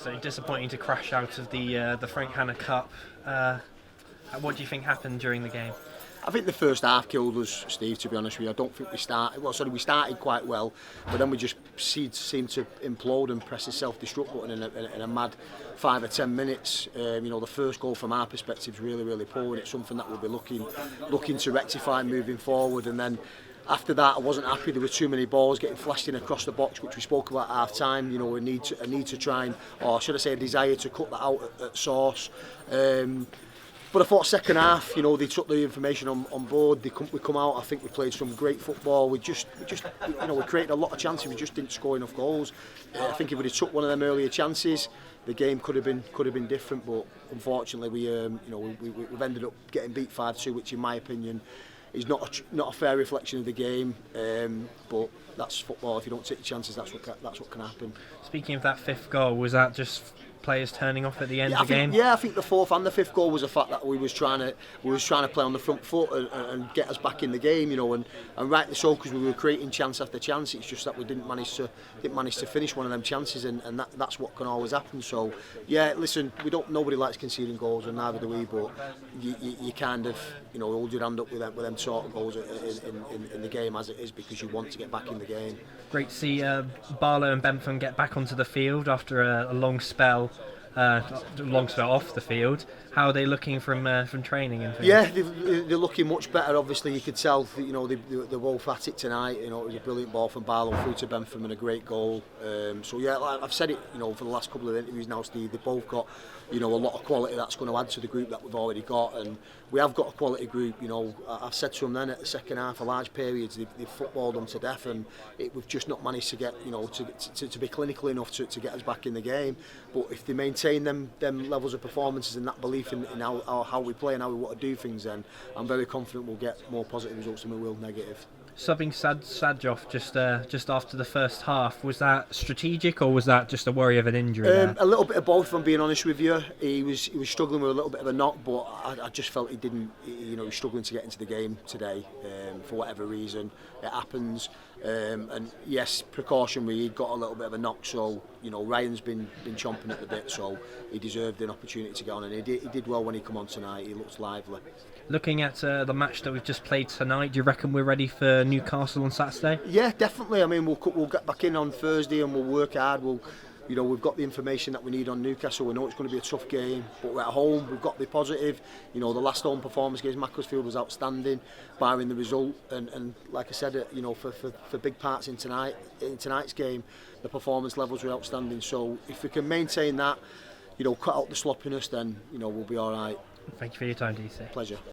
So disappointing to crash out of the Frank Hanna Cup. What do you think happened during the game? I think the first half killed us, Steve, to be honest with you. I don't think we started, we started quite well, but then we just seemed to implode and press the self-destruct button in a mad 5 or 10 minutes. The first goal from our perspective is really, really poor, and it's something that we'll be looking to rectify moving forward. And then after that, I wasn't happy. There were too many balls getting flashed in across the box, which we spoke about at half time. A need to try and, or should I say, a desire to cut that out at source. But I thought second half, they took the information on board. We come out. I think we played some great football. We created a lot of chances. We just didn't score enough goals. I think if we'd have took one of them earlier chances, the game could have been different. But unfortunately, we've ended up getting beat 5-2, which in my opinion is not a fair reflection of the game. But that's football. If you don't take your chances, that's what can happen. Speaking of that fifth goal, was that just players turning off at the end of the game? I think the fourth and the fifth goal was the fact that we was trying to play on the front foot and get us back in the game, and rightly so, because we were creating chance after chance. It's just that we didn't manage to finish one of them chances, and that's what can always happen. So yeah, listen, nobody likes conceding goals, and neither do we. But you kind of hold your hand up with them sort of goals in the game as it is, because you want to get back in the game. Great to see Barlow and Bentham get back onto the field after a long spell off the field. How are they looking from training and things? Yeah, they're looking much better. Obviously, you could tell they're both at it tonight. It was a brilliant ball from Barlow through to Bentham and a great goal. So yeah, like I've said it, for the last couple of interviews now, Steve. They've both got a lot of quality that's going to add to the group that we've already got, and we have got a quality group. I've said to them then at the second half, a large periods they've footballed them to death, and we've just not managed to get to be clinical enough to get us back in the game. But if they maintain them levels of performances and that belief in how we play and how we want to do things, then I'm very confident we'll get more positive results than we will negative. Subbing Sadjoff just after the first half, was that strategic, or was that just a worry of an injury? A little bit of both, if I'm being honest with you. He was struggling with a little bit of a knock, but I just felt he didn't. He was struggling to get into the game today for whatever reason. It happens, and yes, precautionary. He got a little bit of a knock, so Ryan's been chomping at the bit, so he deserved an opportunity to get on, and he did well when he come on tonight. He looked lively. Looking at the match that we've just played tonight, do you reckon we're ready for Newcastle on Saturday? Yeah, definitely. I mean, we'll get back in on Thursday and we'll work hard. We've got the information that we need on Newcastle. We know it's going to be a tough game, but we're at home. We've got to be positive. The last home performance against Macclesfield was outstanding, barring the result. And like I said, for big parts in tonight's game, the performance levels were outstanding. So if we can maintain that, cut out the sloppiness, then we'll be all right. Thank you for your time, DC. Pleasure.